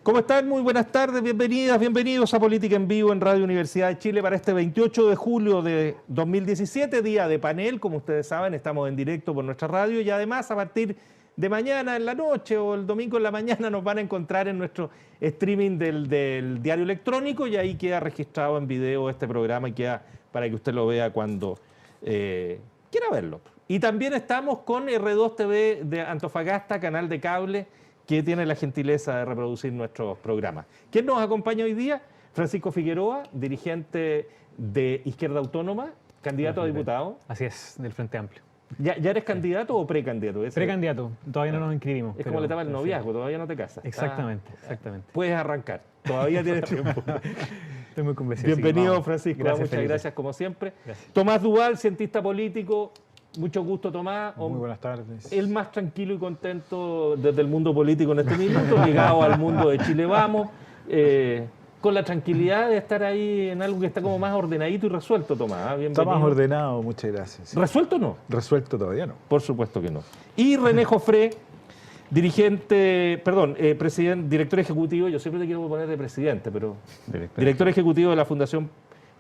¿Cómo están? Muy buenas tardes, bienvenidas, bienvenidos a Política en Vivo en Radio Universidad de Chile para este 28 de julio de 2017, día de panel. Como ustedes saben, estamos en directo por nuestra radio y además a partir de mañana en la noche o el domingo en la mañana nos van a encontrar en nuestro streaming del diario electrónico y ahí queda registrado en video este programa y queda para que usted lo vea cuando quiera verlo. Y también estamos con R2 TV de Antofagasta, canal de cable, que tiene la gentileza de reproducir nuestros programas. ¿Quién nos acompaña hoy día? Francisco Figueroa, dirigente de Izquierda Autónoma, candidato a diputado. Así es, del Frente Amplio. ¿Ya eres candidato o precandidato? Precandidato, todavía no nos inscribimos. Es como la etapa del noviazgo, todavía no te casas. Exactamente, exactamente. Puedes arrancar, todavía tienes tiempo. Estoy muy convencido. Bienvenido, Francisco, Gracias, muchas Felipe. gracias como siempre. Gracias. Tomás Duval, cientista político. Mucho gusto, Tomás. Muy buenas tardes. El más tranquilo y contento desde el mundo político en este minuto, ligado al mundo de Chile Vamos, con la tranquilidad de estar ahí en algo que está como más ordenadito y resuelto, Tomás. Bienvenido. Está más ordenado, muchas gracias. ¿Resuelto o no? Resuelto todavía no. Por supuesto que no. Y René Jofré, director ejecutivo, yo siempre te quiero poner de presidente, pero director ejecutivo de la Fundación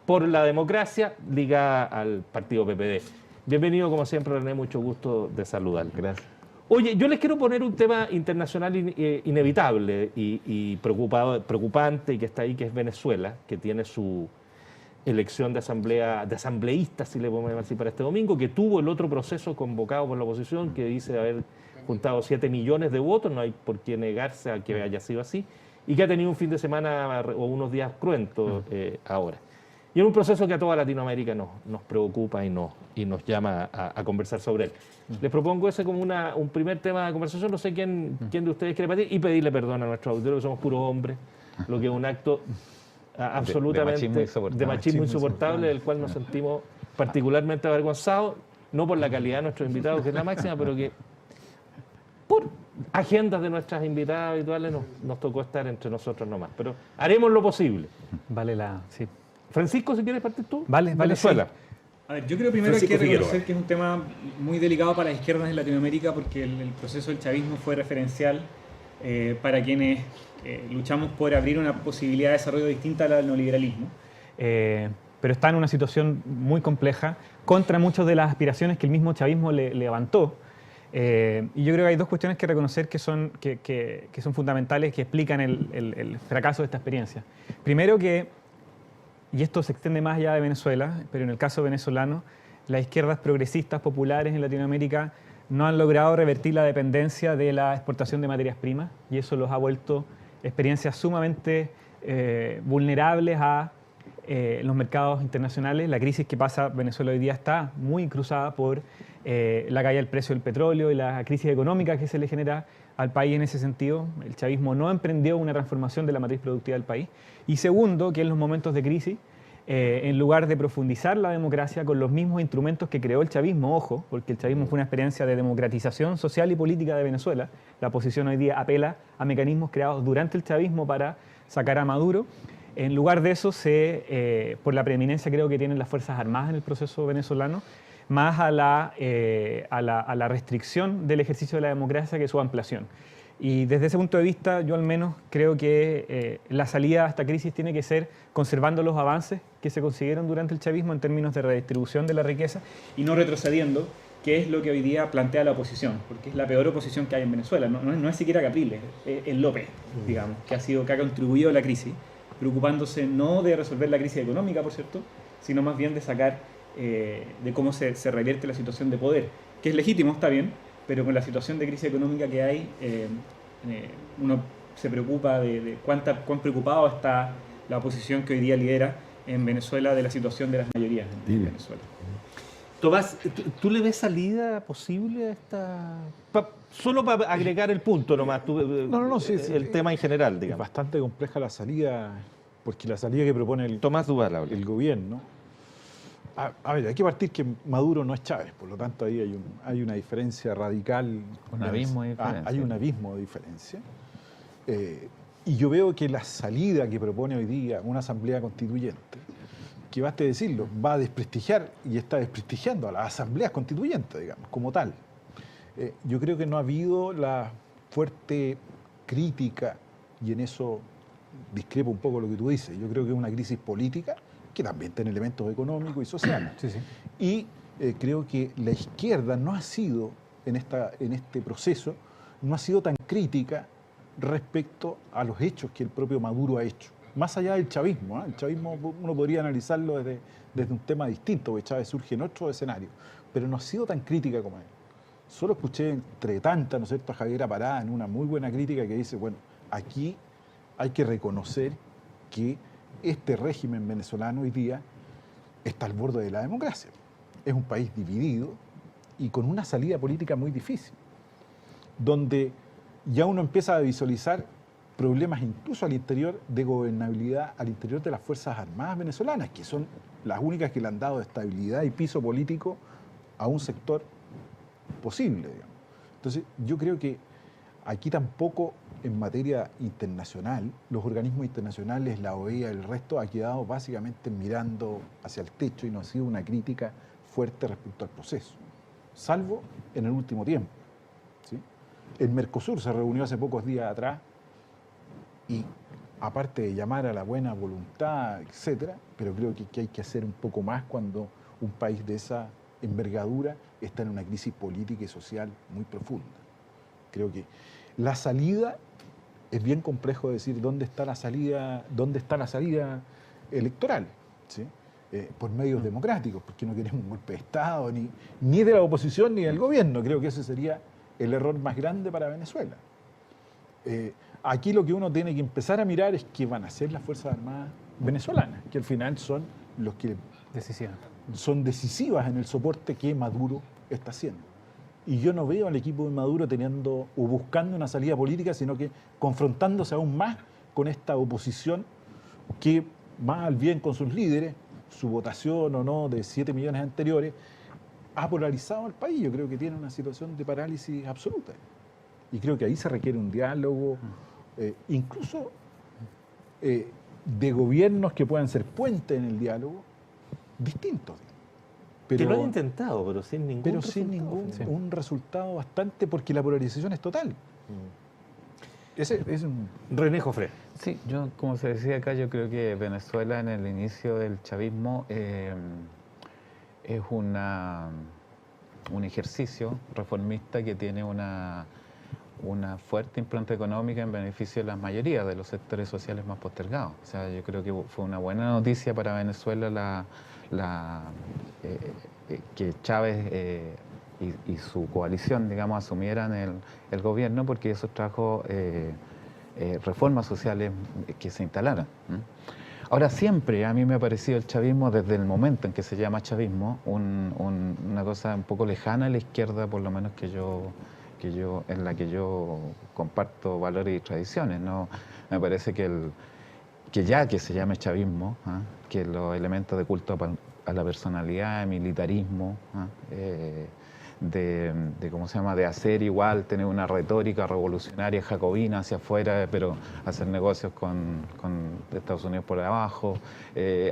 por la Democracia, ligada al partido PPD. Bienvenido, como siempre, René, mucho gusto de saludar. Gracias. Oye, yo les quiero poner un tema internacional inevitable y preocupante y que está ahí, que es Venezuela, que tiene su elección de asambleístas, si le podemos llamar así, para este domingo, que tuvo el otro proceso convocado por la oposición, que dice haber juntado 7 millones de votos, no hay por qué negarse a que haya sido así, y que ha tenido un fin de semana o unos días cruentos ahora. Y es un proceso que a toda Latinoamérica nos preocupa y nos llama a conversar sobre él. Les propongo ese como un primer tema de conversación. No sé quién de ustedes quiere partir y pedirle perdón a nuestro auditorio, que somos puros hombres, lo que es un acto absolutamente de machismo insoportable, del cual nos sentimos particularmente avergonzados, no por la calidad de nuestros invitados, que es la máxima, pero que por agendas de nuestras invitadas habituales nos tocó estar entre nosotros nomás. Pero haremos lo posible. Sí. Francisco, si quieres partir tú. Vale, Venezuela. sí. A ver, yo creo primero Francisco hay que reconocer Figueroa. que es un tema muy delicado para las izquierdas en Latinoamérica porque el proceso del chavismo fue referencial para quienes luchamos por abrir una posibilidad de desarrollo distinta al neoliberalismo. Pero está en una situación muy compleja contra muchas de las aspiraciones que el mismo chavismo le levantó. Y yo creo que hay dos cuestiones que reconocer que son fundamentales, que explican el fracaso de esta experiencia. Primero y esto se extiende más allá de Venezuela, pero en el caso venezolano, las izquierdas progresistas populares en Latinoamérica no han logrado revertir la dependencia de la exportación de materias primas y eso los ha vuelto experiencias sumamente vulnerables a los mercados internacionales. La crisis que pasa Venezuela hoy día está muy cruzada por la caída del precio del petróleo y la crisis económica que se le genera al país en ese sentido. El chavismo no emprendió una transformación de la matriz productiva del país. Y segundo, que en los momentos de crisis, en lugar de profundizar la democracia con los mismos instrumentos que creó el chavismo, ojo, porque el chavismo fue una experiencia de democratización social y política de Venezuela, la oposición hoy día apela a mecanismos creados durante el chavismo para sacar a Maduro. En lugar de eso, por la preeminencia creo que tienen las Fuerzas Armadas en el proceso venezolano, más a la restricción del ejercicio de la democracia que su ampliación. Y desde ese punto de vista, yo al menos creo que la salida a esta crisis tiene que ser conservando los avances que se consiguieron durante el chavismo en términos de redistribución de la riqueza Y no retrocediendo, que es lo que hoy día plantea la oposición, porque es la peor oposición que hay en Venezuela. No es siquiera Capriles, es López, digamos, que ha contribuido a la crisis, preocupándose no de resolver la crisis económica, por cierto, sino más bien de sacar de cómo se revierte la situación de poder, que es legítimo, está bien, pero con la situación de crisis económica que hay, uno se preocupa de cuán preocupado está la oposición que hoy día lidera en Venezuela de la situación de las mayorías en Venezuela. Tomás, ¿tú le ves salida posible a esta...? Solo para agregar el punto nomás, Sí, el tema en general, Es digamos. bastante compleja la salida, porque la salida que propone Tomás Duval habla. el gobierno... A ver, hay que partir que Maduro no es Chávez, por lo tanto ahí hay una diferencia radical. Un abismo de diferencia. Hay un abismo de diferencia. Y yo veo que la salida que propone hoy día una asamblea constituyente, que baste decirlo, va a desprestigiar y está desprestigiando a las asambleas constituyentes, digamos, como tal. Yo creo que no ha habido la fuerte crítica y en eso discrepo un poco lo que tú dices. Yo creo que es una crisis política que también tiene elementos económicos y sociales. Sí, sí. Y creo que la izquierda no ha sido, en este proceso, no ha sido tan crítica respecto a los hechos que el propio Maduro ha hecho. Más allá del chavismo, ¿eh? El chavismo uno podría analizarlo desde un tema distinto, porque Chávez surge en otro escenario, pero no ha sido tan crítica como él. Solo escuché entre tantas, ¿no es cierto?, a Javiera Pará en una muy buena crítica que dice, bueno, aquí hay que reconocer que este régimen venezolano hoy día está al borde de la democracia. Es un país dividido y con una salida política muy difícil, donde ya uno empieza a visualizar problemas incluso al interior de gobernabilidad, al interior de las Fuerzas Armadas venezolanas, que son las únicas que le han dado estabilidad y piso político a un sector posible, digamos. Entonces, yo creo que aquí tampoco en materia internacional, los organismos internacionales, la OEA, el resto, ha quedado básicamente mirando hacia el techo y no ha sido una crítica fuerte respecto al proceso, salvo en el último tiempo, ¿sí? El Mercosur se reunió hace pocos días atrás y aparte de llamar a la buena voluntad, etcétera, pero creo que hay que hacer un poco más cuando un país de esa envergadura está en una crisis política y social muy profunda. Creo que la salida, es bien complejo decir dónde está la salida electoral, ¿sí? Por medios democráticos, porque no queremos un golpe de Estado, ni de la oposición ni del gobierno. Creo que ese sería el error más grande para Venezuela. Aquí lo que uno tiene que empezar a mirar es qué van a hacer las Fuerzas Armadas venezolanas, que al final son los que son decisivas en el soporte que Maduro está haciendo. Y yo no veo al equipo de Maduro teniendo o buscando una salida política, sino que confrontándose aún más con esta oposición que, más al bien con sus líderes, su votación o no de 7 millones anteriores, ha polarizado al país. Yo creo que tiene una situación de parálisis absoluta. Y creo que ahí se requiere un diálogo, incluso de gobiernos que puedan ser puentes en el diálogo, distintos. Que lo han intentado, pero sin ningún resultado. Un resultado bastante, porque la polarización es total. Ese es un... René Jofré. Sí, yo, como se decía acá, yo creo que Venezuela en el inicio del chavismo es un ejercicio reformista que tiene una fuerte impronta económica en beneficio de las mayorías de los sectores sociales más postergados. O sea, yo creo que fue una buena noticia para Venezuela que Chávez y su coalición, digamos, asumieran el gobierno, porque eso trajo reformas sociales que se instalaran. Ahora, siempre a mí me ha parecido el chavismo, desde el momento en que se llama chavismo, una cosa un poco lejana a la izquierda, por lo menos en la que yo comparto valores y tradiciones, ¿no? Me parece que ya que se llame chavismo, que los elementos de culto a la personalidad, de militarismo, ¿cómo se llama?, de hacer igual, tener una retórica revolucionaria jacobina hacia afuera, pero hacer negocios con Estados Unidos por abajo.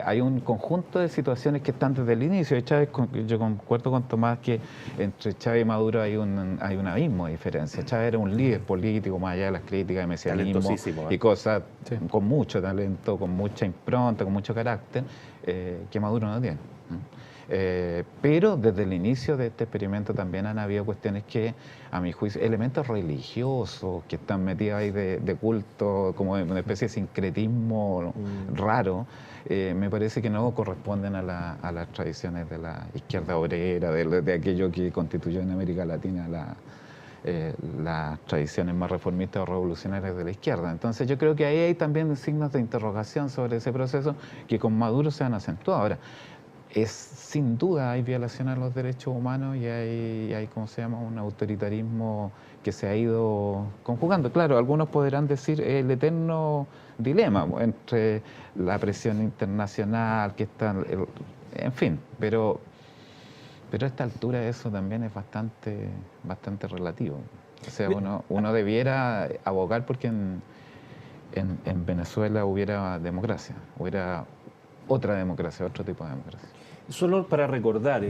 Hay un conjunto de situaciones que están desde el inicio. De Chávez, yo concuerdo con Tomás que entre Chávez y Maduro hay un abismo de diferencia. Chávez era un líder político, más allá de las críticas de mesianismo y cosas, con mucho talento, con mucha impronta, con mucho carácter, que Maduro no tiene. Pero desde el inicio de este experimento también han habido cuestiones que, a mi juicio, elementos religiosos que están metidos ahí de culto, como una especie de sincretismo raro, me parece que no corresponden a las tradiciones de la izquierda obrera, de aquello que constituyó en América Latina las tradiciones más reformistas o revolucionarias de la izquierda. Entonces yo creo que ahí hay también signos de interrogación sobre ese proceso que con Maduro se han acentuado. Ahora, sin duda hay violación a los derechos humanos y hay ¿cómo se llama?, un autoritarismo que se ha ido conjugando. Claro, algunos podrán decir el eterno dilema entre la presión internacional, que está, en fin, pero a esta altura eso también es bastante relativo. O sea, uno debiera abogar porque en Venezuela hubiera democracia, hubiera otra democracia, otro tipo de democracia. Solo para recordar,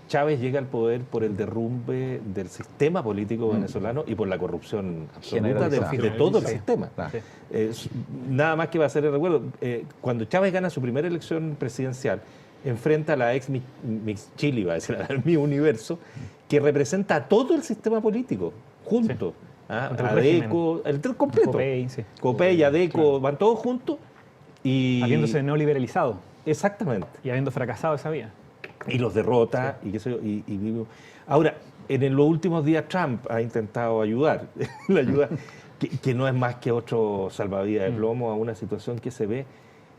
Chávez llega al poder por el derrumbe del sistema político venezolano y por la corrupción absoluta de todo el sistema. Claro. Nada más que va a ser el recuerdo. Cuando Chávez gana su primera elección presidencial, enfrenta a la ex Mix Chile, va a decir, al Mi Universo, que representa a todo el sistema político, junto. ADECO, el completo. Copey, sí. Copey, ADECO, van todos juntos. Y Habiéndose neoliberalizado exactamente. y habiendo fracasado esa vía. Y los derrota, y qué sé yo, ahora, en los últimos días Trump ha intentado ayudar, la ayuda que no es más que otro salvavidas de plomo a una situación que se ve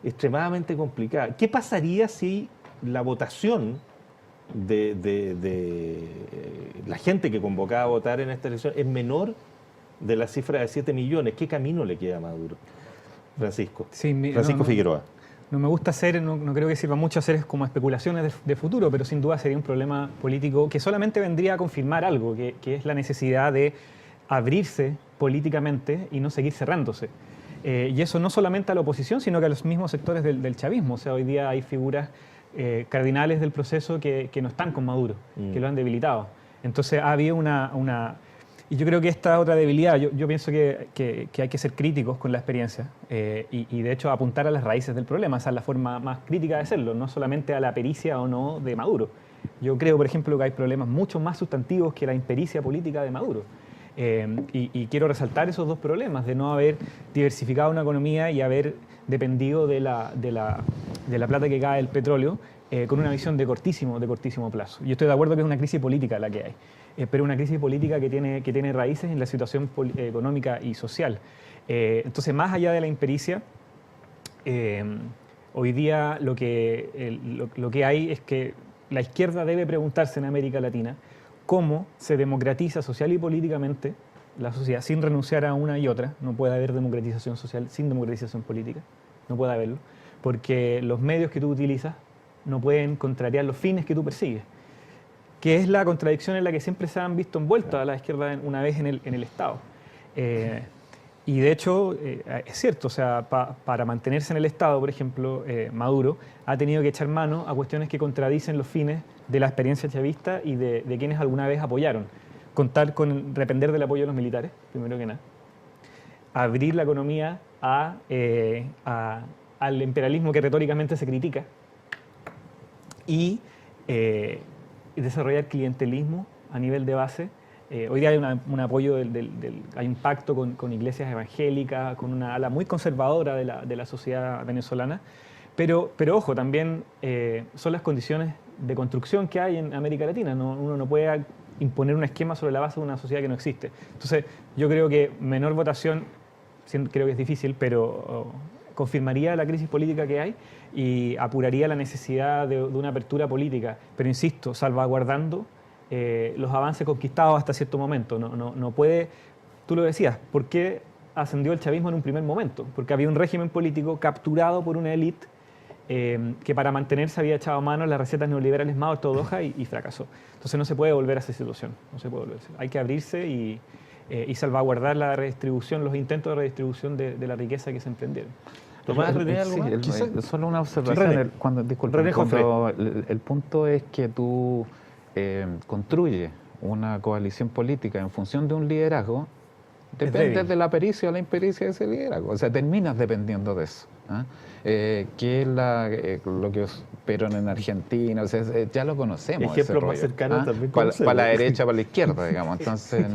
extremadamente complicada. ¿Qué pasaría si la votación de la gente que convocaba a votar en esta elección es menor de la cifra de 7 millones? ¿Qué camino le queda a Maduro? Francisco. Sí, Francisco Figueroa. No me gusta hacer, no creo que sirva mucho hacer como especulaciones de futuro, pero sin duda sería un problema político que solamente vendría a confirmar algo, que es la necesidad de abrirse políticamente y no seguir cerrándose. Y eso no solamente a la oposición, sino que a los mismos sectores del chavismo. O sea, hoy día hay figuras cardinales del proceso que no están con Maduro, que lo han debilitado. Entonces ha habido y yo creo que esta otra debilidad, yo pienso que hay que ser críticos con la experiencia y de hecho apuntar a las raíces del problema. Esa es la forma más crítica de hacerlo, no solamente a la pericia o no de Maduro. Yo creo, por ejemplo, que hay problemas mucho más sustantivos que la impericia política de Maduro. Y quiero resaltar esos dos problemas, de no haber diversificado una economía y haber dependido de la plata que cae del petróleo con una visión de cortísimo plazo. Yo estoy de acuerdo que es una crisis política la que hay. Pero una crisis política que tiene raíces en la situación económica y social. Entonces, más allá de la impericia, hoy día lo que hay es que la izquierda debe preguntarse en América Latina cómo se democratiza social y políticamente la sociedad sin renunciar a una y otra. No puede haber democratización social sin democratización política, no puede haberlo, porque los medios que tú utilizas no pueden contrariar los fines que tú persigues, que es la contradicción en la que siempre se han visto envueltas a la izquierda una vez en el Estado. Y de hecho, es cierto, o sea, para mantenerse en el Estado, por ejemplo, Maduro ha tenido que echar mano a cuestiones que contradicen los fines de la experiencia chavista y de quienes alguna vez apoyaron. Contar con depender del apoyo de los militares, primero que nada. Abrir la economía al imperialismo que retóricamente se critica. Y desarrollar clientelismo a nivel de base. Hoy día hay un apoyo, hay un pacto con iglesias evangélicas, con una ala muy conservadora de la sociedad venezolana, pero ojo, también son las condiciones de construcción que hay en América Latina. Uno no puede imponer un esquema sobre la base de una sociedad que no existe. Entonces, yo creo que menor votación, creo que es difícil, pero confirmaría la crisis política que hay y apuraría la necesidad de una apertura política, pero insisto, salvaguardando los avances conquistados hasta cierto momento. No puede, tú lo decías, ¿por qué ascendió el chavismo en un primer momento? Porque había un régimen político capturado por una élite que para mantenerse había echado mano a las recetas neoliberales más ortodoxas y fracasó. Entonces no se puede volver a esa situación, no se puede volver. Hay que abrirse y salvaguardar la redistribución, los intentos de redistribución de la riqueza que se emprendieron. Tomás, René, ¿algo más? Solo una observación. René. René, el punto es que tú construyes una coalición política en función de un liderazgo, depende de la pericia o la impericia de ese liderazgo. O sea, terminas dependiendo de eso. Que es lo que esperan en Argentina, o sea, ya lo conocemos. Ejemplos más cercanos también. Para la derecha, para la izquierda, digamos. Entonces,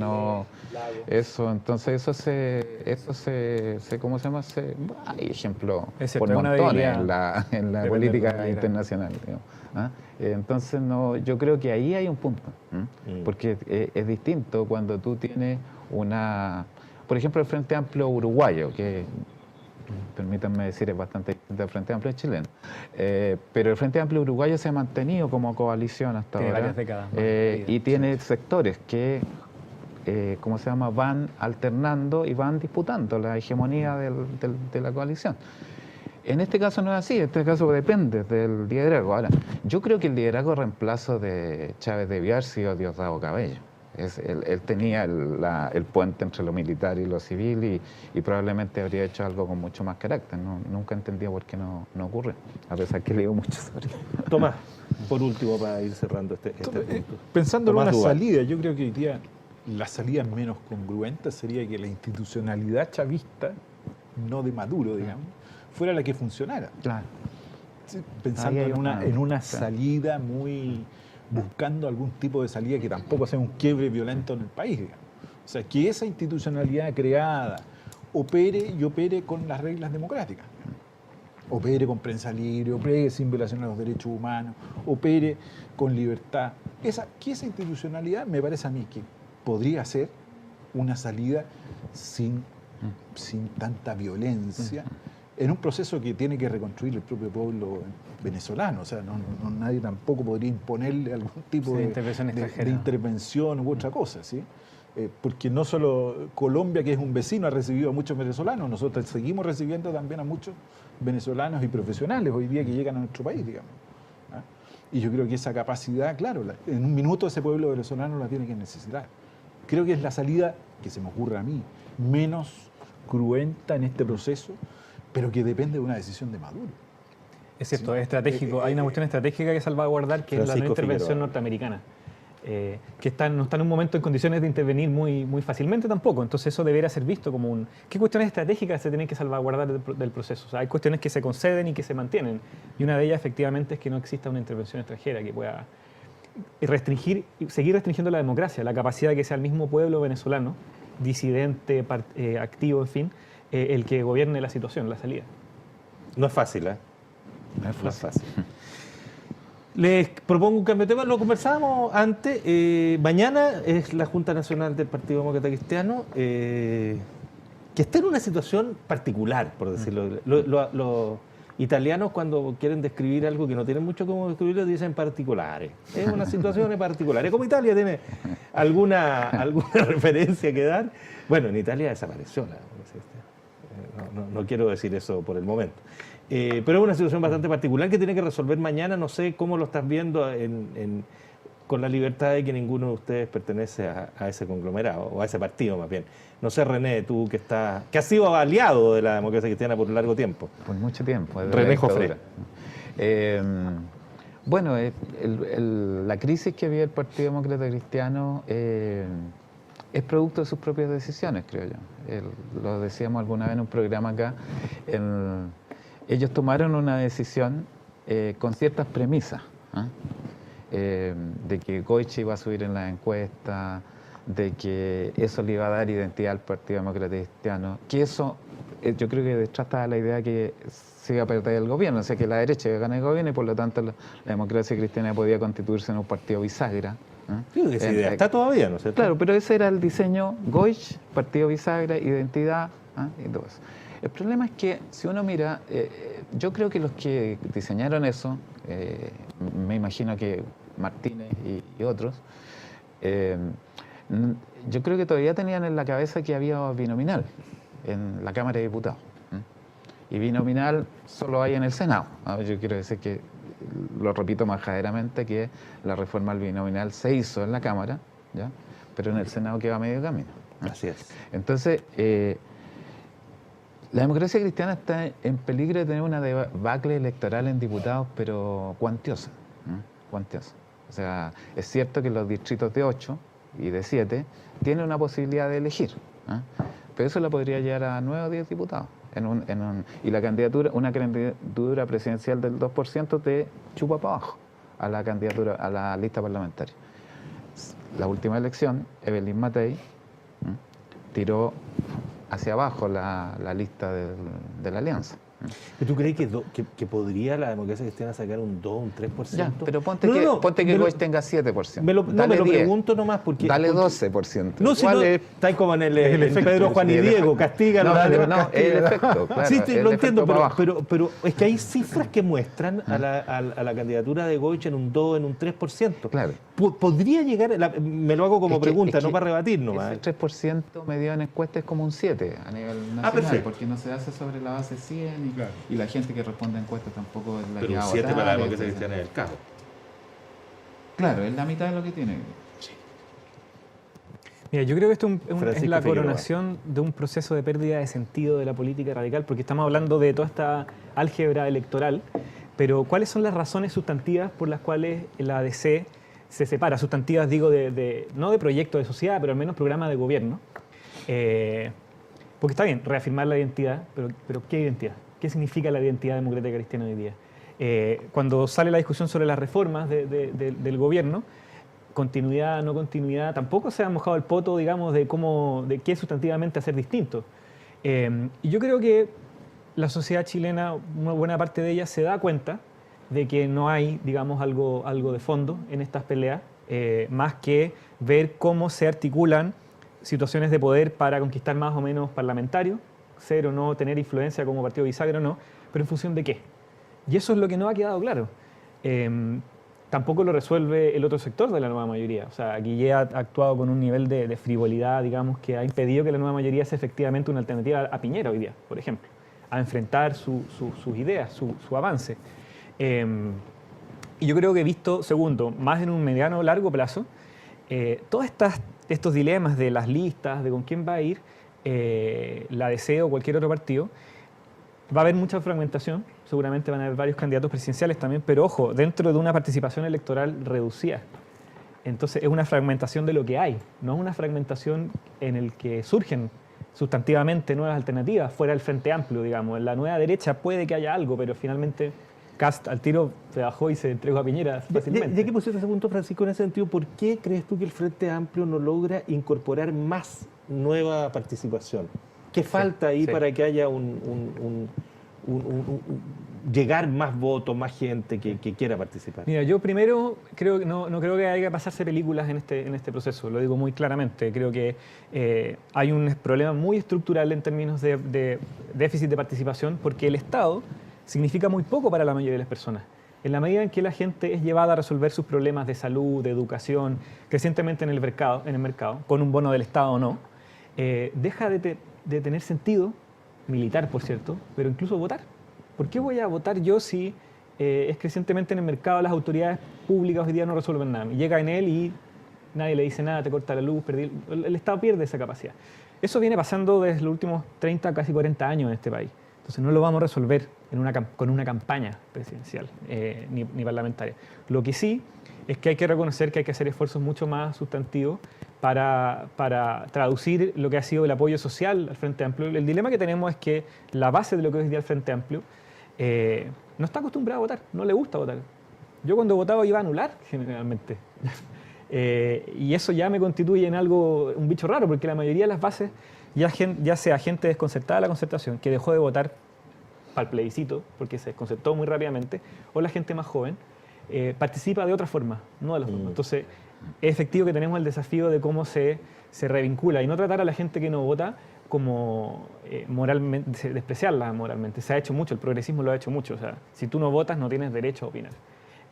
eso se ¿cómo se llama? Hay ejemplos por montones en la política internacional, digamos. Entonces, yo creo que ahí hay un punto, porque es distinto cuando tú tienes por ejemplo, el Frente Amplio uruguayo, que permítanme decir, es bastante distinto al Frente Amplio chileno. Pero el Frente Amplio uruguayo se ha mantenido como coalición hasta ahora. Varias décadas. Y tiene sectores que, ¿cómo se llama?, van alternando y van disputando la hegemonía de la coalición. En este caso no es así, en este caso depende del liderazgo. Ahora, yo creo que el liderazgo reemplazo de Chávez debió haber sido Diosdado Cabello. Él tenía el puente entre lo militar y lo civil y probablemente habría hecho algo con mucho más carácter. Nunca entendía por qué no ocurre, a pesar que leo mucho sobre eso. Tomás, por último, para ir cerrando este punto. Pensando en Tomás una Duval. salida, yo creo que hoy día la salida menos congruente sería que la institucionalidad chavista, no de Maduro, digamos, fuera la que funcionara. Claro. Sí, pensando Ahí hay en una sí. salida muy... buscando algún tipo de salida que tampoco sea un quiebre violento en el país, digamos. O sea, que esa institucionalidad creada opere con las reglas democráticas. Opere con prensa libre, opere sin violación a los derechos humanos, opere con libertad. Que esa institucionalidad me parece a mí que podría ser una salida sin tanta violencia en un proceso que tiene que reconstruir el propio pueblo venezolano. O sea, nadie tampoco podría imponerle algún tipo Sí, de intervención extranjera. de intervención u otra cosa, ¿sí? Porque no solo Colombia, que es un vecino, ha recibido a muchos venezolanos, nosotros seguimos recibiendo también a muchos venezolanos y profesionales hoy día que llegan a nuestro país, digamos. ¿Ah? Y yo creo que esa capacidad, claro, en un minuto ese pueblo venezolano la tiene que necesitar. Creo que es la salida, que se me ocurre a mí, menos cruenta en este proceso, pero que depende de una decisión de Maduro. Es cierto, es estratégico. Hay una cuestión estratégica que salvaguardar, que es la no Francisco intervención Figueroa. norteamericana. Que no está en un momento en condiciones de intervenir muy fácilmente tampoco. Entonces eso debería ser visto como un... ¿Qué cuestiones estratégicas se tienen que salvaguardar del proceso? O sea, hay cuestiones que se conceden y que se mantienen. Y una de ellas efectivamente es que no exista una intervención extranjera que pueda seguir restringiendo la democracia, la capacidad de que sea el mismo pueblo venezolano, disidente, activo, en fin, el que gobierne la situación, la salida. No es fácil, ¿eh? No es No es fácil. fácil. Les propongo un cambio de tema, lo conversábamos antes. Mañana es la Junta Nacional del Partido Demócrata Cristiano, que está en una situación particular, por decirlo. Los italianos, cuando quieren describir algo que no tienen mucho cómo describirlo, dicen particulares. Es una situación particular. Como Italia tiene alguna referencia que dar. Bueno, en Italia desapareció no quiero decir eso por el momento. Pero es una situación bastante particular que tiene que resolver mañana. No sé cómo lo estás viendo con la libertad de que ninguno de ustedes pertenece a ese conglomerado, o a ese partido más bien. No sé, René, tú que has sido aliado de la democracia cristiana por un largo tiempo. Por mucho tiempo. desde René la Joffre. dictadura. Bueno, la crisis que vive el Partido Demócrata Cristiano es producto de sus propias decisiones, creo yo. Lo decíamos alguna vez en un programa acá. Ellos tomaron una decisión con ciertas premisas, de que Goich iba a subir en las encuestas, de que eso le iba a dar identidad al Partido Demócrata Cristiano, que eso, yo creo que detrás estaba la idea que se iba a perder el gobierno, o sea que la derecha iba a ganar el gobierno y por lo tanto la democracia cristiana podía constituirse en un partido bisagra. Sí, esa idea está todavía, ¿no es cierto? Claro, pero ese era el diseño Goich, partido bisagra, identidad y todo eso. El problema es que si uno mira, yo creo que los que diseñaron eso, me imagino que Martínez y otros, yo creo que todavía tenían en la cabeza que había binominal en la Cámara de Diputados. Y binominal solo hay en el Senado. Yo quiero decir que, lo repito majaderamente, que la reforma al binominal se hizo en la Cámara, ¿ya? Pero en el Senado queda medio camino. Así es. Entonces, la democracia cristiana está en peligro de tener una debacle electoral en diputados, pero cuantiosa. Cuantiosa. O sea, es cierto que los distritos de 8 y de 7 tienen una posibilidad de elegir, pero eso la podría llegar a 9 o 10 diputados. Y una candidatura presidencial del 2% te chupa para abajo a la lista parlamentaria. La última elección, Evelyn Matei tiró hacia abajo la lista de la alianza. ¿Y tú crees que podría la democracia cristiana sacar un 2, un 3%? Ya, pero ponte que Goich tenga 7%. Me lo Dale 10. pregunto nomás porque... Dale 12%. No, si no, está ahí como en el Pedro, Juan y Diego, castígalo, dale, No, es el efecto, claro. Sí, lo entiendo, para abajo. pero es que hay cifras que muestran a la candidatura de Goich en un 2, en un 3%. Claro. Podría llegar, me lo hago como pregunta, no para rebatir nomás. El 3% medido en encuesta es como un 7 a nivel nacional, perfecto. porque no se hace sobre la base 100 y la gente que responde a encuestas tampoco es la Pero que un va a 7 votar, para la democracia etcétera. cristiana es el caso. Claro, es la mitad de lo que tiene. Mira, yo creo que esto es Francisco la Figueroa. coronación de un proceso de pérdida de sentido de la política radical, porque estamos hablando de toda esta álgebra electoral, pero ¿cuáles son las razones sustantivas por las cuales la ADC se separa? Sustantivas, digo, no de proyecto de sociedad, pero al menos programa de gobierno. Porque está bien, reafirmar la identidad, pero ¿qué identidad? ¿Qué significa la identidad democrática cristiana hoy día? Cuando sale la discusión sobre las reformas del gobierno, continuidad, no continuidad, tampoco se ha mojado el poto, digamos, de qué sustantivamente hacer distinto. Y yo creo que la sociedad chilena, una buena parte de ella, se da cuenta de que no hay, digamos, algo de fondo en estas peleas, más que ver cómo se articulan situaciones de poder para conquistar más o menos parlamentarios, ser o no, tener influencia como partido bisagra o no, pero en función de qué. Y eso es lo que no ha quedado claro. Tampoco lo resuelve el otro sector de la nueva mayoría. O sea, Guillé ha actuado con un nivel de frivolidad, digamos, que ha impedido que la nueva mayoría sea efectivamente una alternativa a Piñera hoy día, por ejemplo, a enfrentar sus ideas, su avance. Y yo creo que visto, segundo, más en un mediano o largo plazo, todos estos dilemas de las listas, de con quién va a ir la DC o cualquier otro partido, va a haber mucha fragmentación, seguramente van a haber varios candidatos presidenciales también, pero ojo, dentro de una participación electoral reducida. Entonces es una fragmentación de lo que hay, no es una fragmentación en el que surgen sustantivamente nuevas alternativas, fuera del Frente Amplio, digamos. En la nueva derecha puede que haya algo, pero finalmente Kast al tiro se bajó y se entregó a Piñera fácilmente. Ya que pusiste ese punto, Francisco, en ese sentido, ¿por qué crees tú que el Frente Amplio no logra incorporar más nueva participación? ¿Qué falta ahí para que haya llegar más votos, más gente que quiera participar? Mira, yo primero creo que no creo que haya que pasarse películas en este proceso, lo digo muy claramente. Creo que hay un problema muy estructural en términos de déficit de participación, porque el Estado significa muy poco para la mayoría de las personas. En la medida en que la gente es llevada a resolver sus problemas de salud, de educación, crecientemente en el mercado, con un bono del Estado o no, deja de tener sentido, militar por cierto, pero incluso votar. ¿Por qué voy a votar yo si es crecientemente en el mercado las autoridades públicas hoy día no resuelven nada? Llega en él y nadie le dice nada, te corta la luz, el Estado pierde esa capacidad. Eso viene pasando desde los últimos 30, casi 40 años en este país. Entonces no lo vamos a resolver con una campaña presidencial ni parlamentaria. Lo que sí es que hay que reconocer que hay que hacer esfuerzos mucho más sustantivos para traducir lo que ha sido el apoyo social al Frente Amplio. El dilema que tenemos es que la base de lo que es hoy día el Frente Amplio no está acostumbrado a votar, no le gusta votar. Yo cuando votaba iba a anular generalmente. Y eso ya me constituye en un bicho raro, porque la mayoría de las bases, ya sea gente desconcertada de la concertación, que dejó de votar para el plebiscito, porque se desconcertó muy rápidamente, o la gente más joven, participa de otra forma, no de la forma. Entonces, es efectivo que tenemos el desafío de cómo se revincula y no tratar a la gente que no vota como moralmente, despreciarla moralmente. Se ha hecho mucho, el progresismo lo ha hecho mucho. O sea, si tú no votas, no tienes derecho a opinar.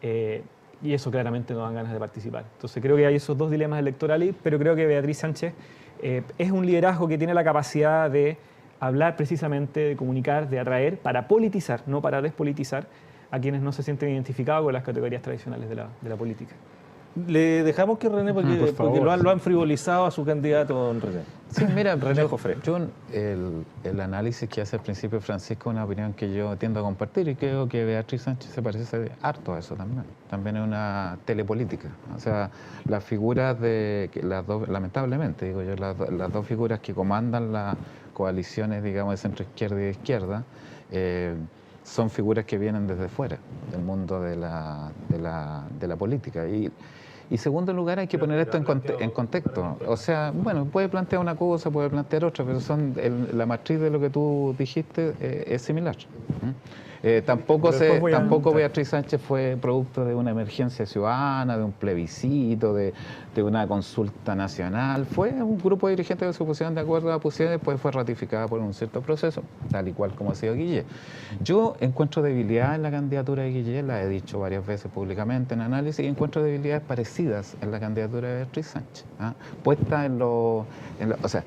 Y eso claramente no dan ganas de participar. Entonces creo que hay esos dos dilemas electorales, pero creo que Beatriz Sánchez es un liderazgo que tiene la capacidad de hablar precisamente, de comunicar, de atraer, para politizar, no para despolitizar a quienes no se sienten identificados con las categorías tradicionales de la política. Le dejamos que René, porque lo han frivolizado a su candidato, don René. Sí, mira, René Jofré. yo el análisis que hace al principio Francisco es una opinión que yo tiendo a compartir y creo que Beatriz Sánchez se parece harto a eso también. También es una telepolítica. O sea, las figuras las dos, lamentablemente, digo yo, las dos figuras que comandan las coaliciones, digamos, de centro izquierda y de izquierda, son figuras que vienen desde fuera del mundo de la política. Y segundo lugar, hay que poner esto en contexto. O sea, bueno, puede plantear una cosa, puede plantear otra, pero la matriz de lo que tú dijiste es similar. Tampoco Beatriz Sánchez fue producto de una emergencia ciudadana, de un plebiscito, de una consulta nacional. Fue un grupo de dirigentes que se pusieron de acuerdo a posiciones, después fue ratificada por un cierto proceso, tal y cual como ha sido Guillé. Yo encuentro debilidad en la candidatura de Guillé, la he dicho varias veces públicamente en análisis, y encuentro debilidades parecidas en la candidatura de Beatriz Sánchez, puesta o sea,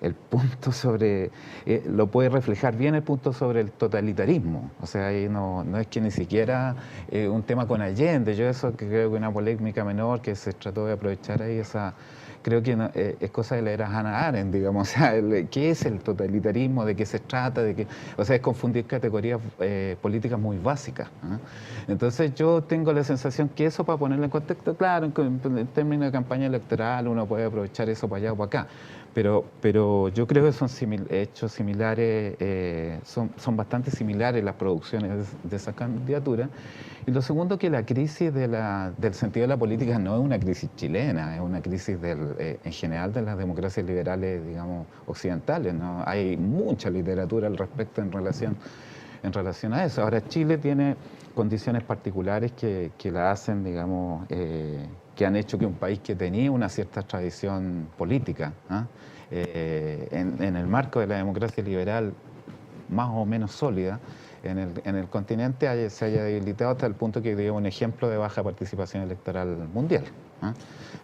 el punto sobre, lo puede reflejar bien el punto sobre el totalitarismo. O sea, ahí no es que ni siquiera un tema con Allende, yo eso que creo que una polémica menor que se trató de aprovechar ahí, creo que es cosa de leer a Hannah Arendt, digamos. O sea, ¿qué es el totalitarismo? ¿De qué se trata? O sea, es confundir categorías políticas muy básicas. Entonces yo tengo la sensación que eso, para ponerlo en contexto, claro, en términos de campaña electoral uno puede aprovechar eso para allá o para acá, pero yo creo que son hechos similares, son bastante similares las producciones de esa candidatura. Y lo segundo, que la crisis del sentido de la política no es una crisis chilena, es una crisis en general de las democracias liberales, digamos, occidentales, ¿no? Hay mucha literatura al respecto en relación a eso. Ahora, Chile tiene condiciones particulares que la hacen, digamos, que han hecho que un país que tenía una cierta tradición política, en el marco de la democracia liberal más o menos sólida, en el continente se haya debilitado hasta el punto que dio un ejemplo de baja participación electoral mundial.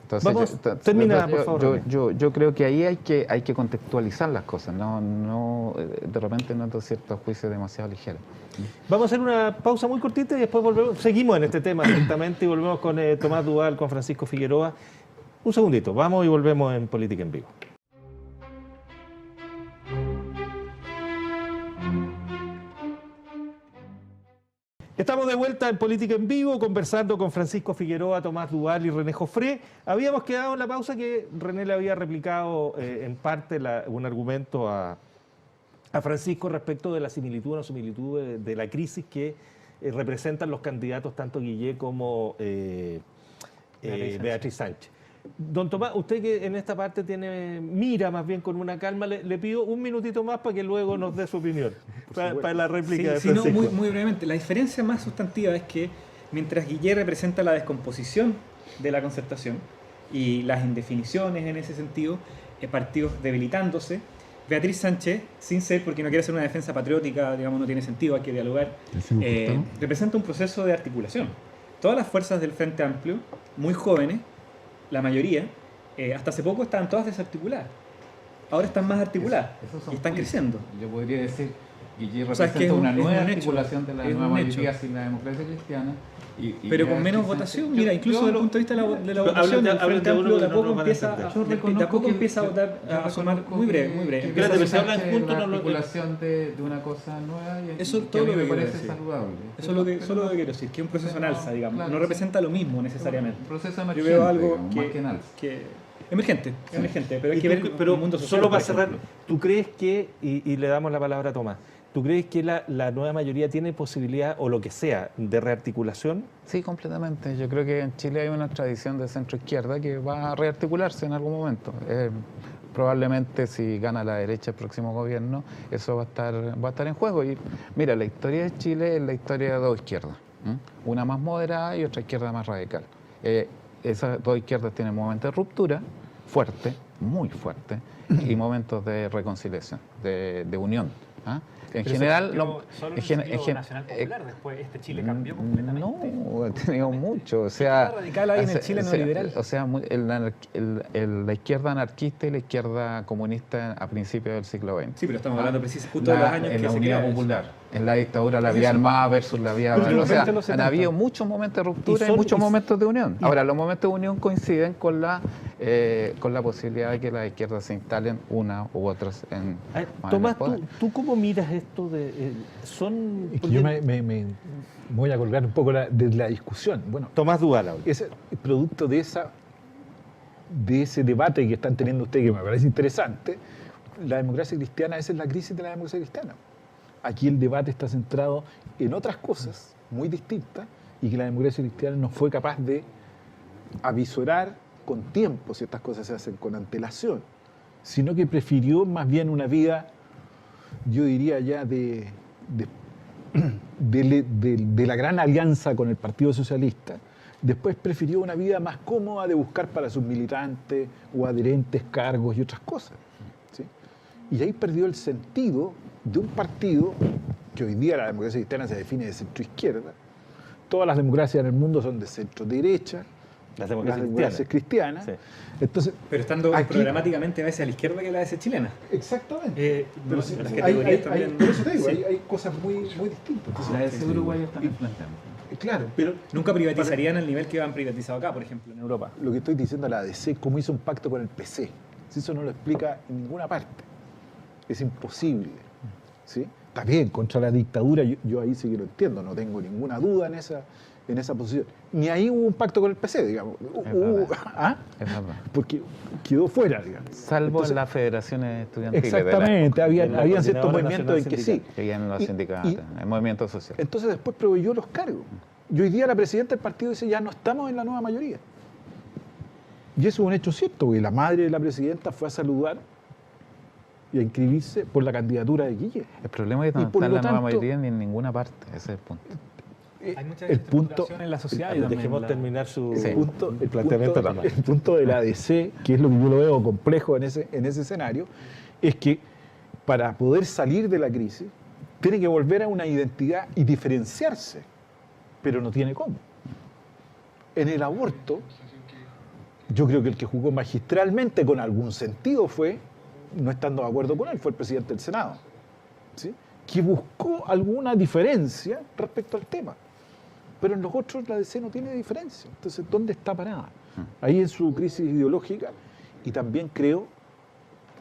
Entonces, termina, por favor. Yo creo que ahí hay que contextualizar las cosas, de repente no todo ciertos juicios demasiado ligeros. Vamos a hacer una pausa muy cortita y después volvemos. Seguimos en este tema directamente y volvemos con Tomás Duval, con Francisco Figueroa. Un segundito, vamos y volvemos en Política en Vivo. Estamos de vuelta en Política en Vivo, conversando con Francisco Figueroa, Tomás Duval y René Jofré. Habíamos quedado en la pausa que René le había replicado en parte un argumento a Francisco respecto de la similitud o no similitud de la crisis que representan los candidatos tanto Guillé como Beatriz Sánchez. Don Tomás, usted que en esta parte mira más bien con una calma, le pido un minutito más para que luego nos dé su opinión, para la réplica de Francisco. Muy brevemente. La diferencia más sustantiva es que mientras Guillé representa la descomposición de la concertación y las indefiniciones en ese sentido, partidos debilitándose, Beatriz Sánchez, sin ser, porque no quiere hacer una defensa patriótica, digamos, no tiene sentido, hay que dialogar, representa un proceso de articulación. Todas las fuerzas del Frente Amplio, muy jóvenes, la mayoría, hasta hace poco estaban todas desarticuladas. Ahora están más articuladas y están creciendo. Yo podría decir, Guillé O sea, representa es que es una nueva un hecho, articulación de la es nueva un mayoría hecho. sin la democracia cristiana. Pero con menos votación, mira, incluso desde el punto de vista de la votación, el Frente Amplio de a poco empieza a votar, a sumar muy breve. Espérate, pero si hablan juntos, la articulación de una cosa nueva y Eso que todo a mí lo que me quiero parece decir. saludable. Eso es lo que quiero decir, que es un proceso en alza, digamos. Claro, No representa lo mismo necesariamente. Un proceso Yo emergente, veo algo digamos, más que en alza. emergente, pero hay que ver pero el mundo social. solo para por ejemplo. cerrar, ¿tú crees que, y le damos la palabra a Tomás, ¿tú crees que la nueva mayoría tiene posibilidad, o lo que sea, de rearticulación? Sí, completamente. Yo creo que en Chile hay una tradición de centro-izquierda que va a rearticularse en algún momento. Probablemente si gana la derecha el próximo gobierno, eso va a estar en juego. Y mira, la historia de Chile es la historia de dos izquierdas, una más moderada y otra izquierda más radical. Esas dos izquierdas tienen momentos de ruptura fuerte, muy fuerte, y momentos de reconciliación, de unión. En general, nacional popular, después este Chile cambió completamente. no, ha tenido mucho. O sea, radical hay en el Chile neoliberal. O sea, la izquierda anarquista y la izquierda comunista a principios del siglo XX. Sí, pero estamos hablando precisamente justo de los años en que la se Unidad crea Popular. En la dictadura, la vía armada versus la vía... O sea, han habido muchos momentos de ruptura y muchos momentos de unión. Ahora, los momentos de unión coinciden con la posibilidad de que las izquierdas se instalen una u otras en Tomás, el poder. ¿tú cómo miras esto de... Es que yo me voy a colgar un poco de la discusión. Bueno, Tomás Duval ahora. es el producto de ese debate que están teniendo ustedes, que me parece interesante. La democracia cristiana, esa es la crisis de la democracia cristiana. Aquí el debate está centrado en otras cosas muy distintas y que la democracia cristiana no fue capaz de avisorar con tiempo si estas cosas se hacen con antelación, sino que prefirió más bien una vida, yo diría ya de la gran alianza con el Partido Socialista. Después prefirió una vida más cómoda de buscar para sus militantes o adherentes cargos y otras cosas, ¿sí? Y ahí perdió el sentido de un partido que hoy día la democracia cristiana se define de centro-izquierda. Todas las democracias en el mundo son de centro-derecha, Las las democracias democracias cristianas. Sí. Entonces, Pero estando aquí- programáticamente a veces a la izquierda que la DC chilena. exactamente. No, Pero sí, las hay- categorías también. por eso te digo, Sí. hay cosas muy distintas. Entonces, La de Uruguay también planteamos. claro, pero Nunca privatizarían al nivel que han privatizado acá, por ejemplo, en Europa. lo que estoy diciendo, la ADC, cómo hizo un pacto con el PC, si eso no lo explica en ninguna parte, es imposible. ¿Sí? Está bien, contra la dictadura, yo ahí sí que lo entiendo, no tengo ninguna duda en esa posición. Ni ahí hubo un pacto con el PC, digamos. ¿Ah? Es verdad. Porque quedó fuera, digamos. Salvo Entonces, en las federaciones estudiantiles. exactamente, habían la ciertos Coordinadora movimientos en que sí. Nacional Que en los Y- sindicatos, el movimiento social. Entonces después proveyó los cargos. Y hoy día la presidenta del partido dice, ya no estamos en la nueva mayoría. Y eso es un hecho cierto, porque la madre de la presidenta fue a saludar y a inscribirse por la candidatura de Guille. El problema es que y no por está en lo la nueva tanto- mayoría ni en ninguna parte. Ese es el punto. Hay mucha el punto, desestructuración en la sociedad. y también Dejemos la- terminar su Sí. el planteamiento. punto, el punto de la ADC, que es lo que yo lo veo complejo en ese escenario, es que para poder salir de la crisis tiene que volver a una identidad y diferenciarse, pero no tiene cómo. En el aborto, yo creo que el que jugó magistralmente con algún sentido fue, no estando de acuerdo con él, fue el presidente del Senado, ¿sí? Que buscó alguna diferencia respecto al tema. Pero en los otros la DC no tiene diferencia. Entonces, ¿dónde está parada? Ahí en su crisis ideológica, y también creo,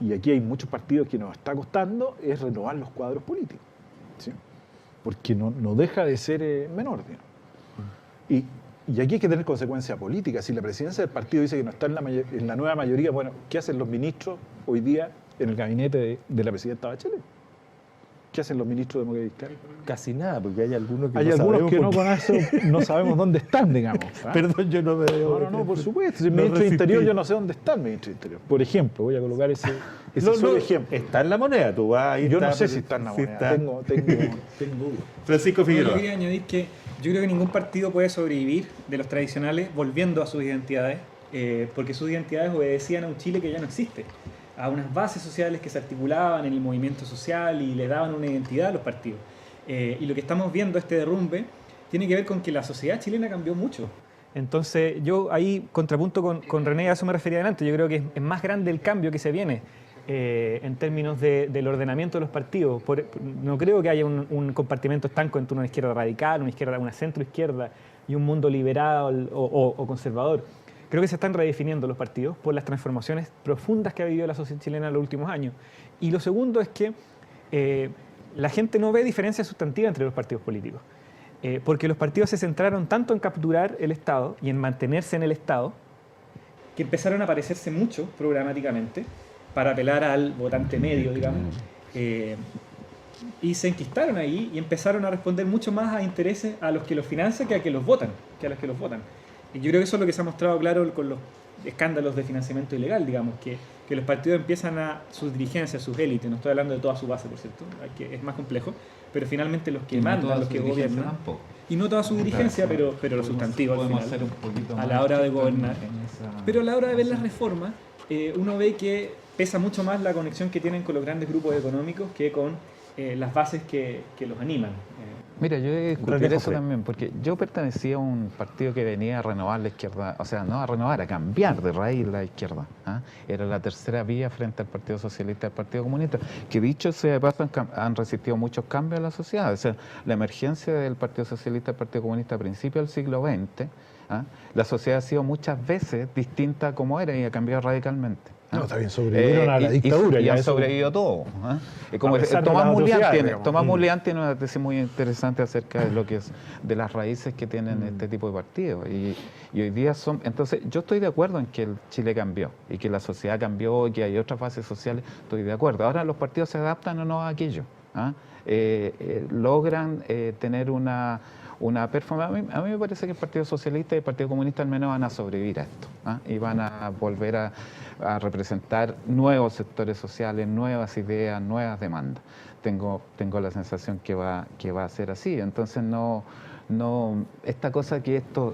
y aquí hay muchos partidos que nos está costando, es renovar los cuadros políticos, ¿sí? Porque no deja de ser menor, digamos. Y aquí hay que tener consecuencia política. Si la presidencia del partido dice que no está en la nueva mayoría, bueno, ¿qué hacen los ministros hoy día en el gabinete de la presidenta Bachelet? ¿Qué hacen los ministros democratas? Casi nada, porque hay algunos que Hay no algunos sabemos que por no qué. con eso no sabemos dónde están, digamos. ¿ah? Perdón, yo no me veo. No, por supuesto. Si el No ministro de resistí. Interior, yo no sé dónde está el ministro de Interior. Por ejemplo, voy a colocar ese No, solo no, ejemplo. está en la moneda, tú vas ahí. Yo no sé si está en la sí moneda. está. Tengo dudas. Francisco Yo Figueroa. quería añadir que yo creo que ningún partido puede sobrevivir de los tradicionales volviendo a sus identidades, porque sus identidades obedecían a un Chile que ya no existe, a unas bases sociales que se articulaban en el movimiento social y le daban una identidad a los partidos. Y lo que estamos viendo, este derrumbe, tiene que ver con que la sociedad chilena cambió mucho. Entonces, yo ahí contrapunto con René, a eso me refería adelante. Yo creo que es más grande el cambio que se viene en términos del ordenamiento de los partidos. No creo que haya un compartimento estanco entre una izquierda radical, una centro-izquierda y un mundo liberal o conservador. Creo que se están redefiniendo los partidos por las transformaciones profundas que ha vivido la sociedad chilena en los últimos años. Y lo segundo es que la gente no ve diferencia sustantiva entre los partidos políticos. Porque los partidos se centraron tanto en capturar el Estado y en mantenerse en el Estado, que empezaron a parecerse mucho programáticamente para apelar al votante medio, digamos, y se enquistaron ahí y empezaron a responder mucho más a intereses a los que los financian que a que los votan, Y yo creo que eso es lo que se ha mostrado claro con los escándalos de financiamiento ilegal, digamos, que los partidos empiezan a sus dirigencias, sus élites, no estoy hablando de toda su base, por cierto, que es más complejo, pero finalmente los que Y no mandan, toda los su que dirigencia gobiernan, tampoco. y no toda su dirigencia, pero lo sustantivo al Podemos final, hacer un poquito a más la hora de estricto gobernar. en esa- Pero a la hora de ver las reformas, uno ve que pesa mucho más la conexión que tienen con los grandes grupos económicos que con las bases que los animan. Mira, yo he René discutido eso Jofre. también, porque yo pertenecía a un partido que venía a renovar la izquierda, o sea, no a renovar, a cambiar de raíz la izquierda. ¿ah? Era la tercera vía frente al Partido Socialista y al Partido Comunista, que dicho sea de paso, han resistido muchos cambios en la sociedad. O sea, la emergencia del Partido Socialista y el Partido Comunista a principios del siglo XX, ¿ah? La sociedad ha sido muchas veces distinta a como era y ha cambiado radicalmente. No, está bien, sobrevivieron a la y dictadura. ya han eso- sobrevivido todo. ¿ah? Como A pesar de Tomás las Mulián atrocidades, tiene, digamos. Tomás Mulián tiene una tesis muy interesante acerca de lo que es de las raíces que tienen este tipo de partidos. Y hoy día son. Entonces, yo estoy de acuerdo en que el Chile cambió y que la sociedad cambió y que hay otras bases sociales. Estoy de acuerdo. Ahora los partidos se adaptan o no a aquello. ¿ah? Logran tener una performance. A mí me parece que el Partido Socialista y el Partido Comunista al menos van a sobrevivir a esto. ¿ah? Y van a volver a representar nuevos sectores sociales, nuevas ideas, nuevas demandas. Tengo la sensación que va a ser así. Entonces esta cosa que esto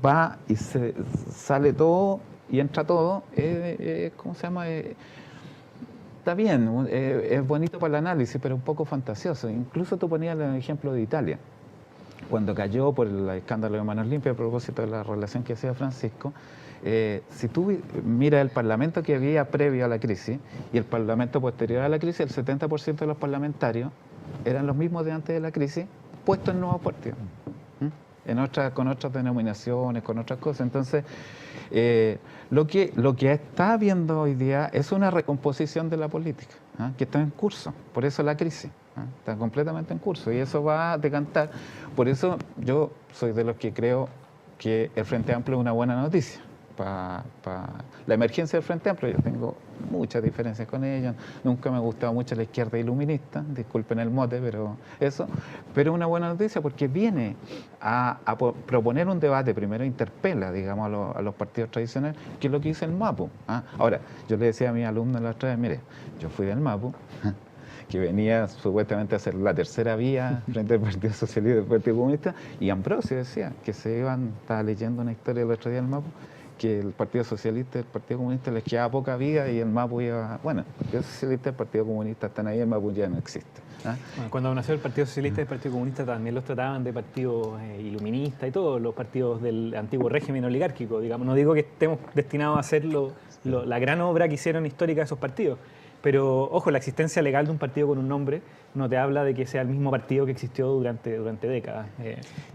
va y se sale todo y entra todo, ¿cómo se llama? Está bien, es bonito para el análisis, pero un poco fantasioso. Incluso tú ponías el ejemplo de Italia. cuando cayó por el escándalo de Manos Limpias, a propósito de la relación que hacía Francisco, si tú miras el parlamento que había previo a la crisis y el parlamento posterior a la crisis, el 70% de los parlamentarios eran los mismos de antes de la crisis, puestos en nuevos partidos, con otras denominaciones, con otras cosas. Entonces, lo que está habiendo hoy día es una recomposición de la política, que está en curso, por eso la crisis. Está completamente en curso y eso va a decantar. Por eso yo soy de los que creo que el Frente Amplio es una buena noticia. Para la emergencia del Frente Amplio, yo tengo muchas diferencias con ellos. Nunca me ha gustado mucho la izquierda iluminista, disculpen el mote, pero es una buena noticia porque viene a proponer un debate. Primero interpela, digamos, a los partidos tradicionales, que es lo que dice el MAPU. Ahora, yo le decía a mis alumnos la otra vez, mire, yo fui del MAPU, que venía supuestamente a ser la tercera vía frente al Partido Socialista y al Partido Comunista, y Ambrosio decía que estaba leyendo una historia el otro día del MAPU, que el Partido Socialista y el Partido Comunista les quedaba poca vida y el MAPU iba... Bueno, el Partido Socialista y el Partido Comunista están ahí, el MAPU ya no existe. Bueno, cuando nació el Partido Socialista y el Partido Comunista también los trataban de partidos iluministas y todos los partidos del antiguo régimen oligárquico, digamos. No digo que estemos destinados a hacer la gran obra que hicieron histórica esos partidos, pero ojo, la existencia legal de un partido con un nombre no te habla de que sea el mismo partido que existió durante décadas.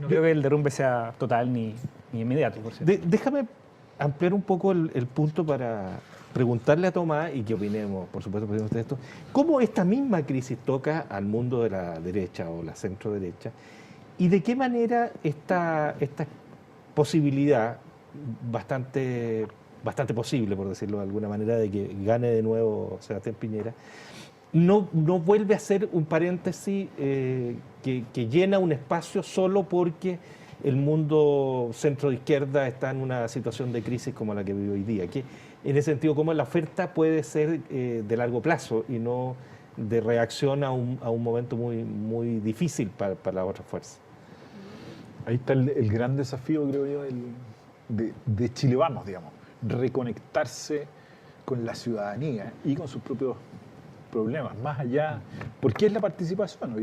No creo que el derrumbe sea total ni inmediato, por cierto. Déjame ampliar un poco el punto para preguntarle a Tomás y que opinemos, por supuesto, de esto. ¿Cómo esta misma crisis toca al mundo de la derecha o la centro derecha? ¿Y de qué manera esta posibilidad bastante posible, por decirlo de alguna manera, de que gane de nuevo Sebastián Piñera, no vuelve a ser un paréntesis que llena un espacio solo porque el mundo centro-izquierda está en una situación de crisis como la que vive hoy día? Que, en ese sentido, ¿cómo la oferta puede ser de largo plazo y no de reacción a un momento muy, muy difícil para las otras fuerzas? Ahí está el gran desafío, creo yo, de Chile Vamos, digamos. Reconectarse con la ciudadanía y con sus propios problemas, más allá, porque es la participación.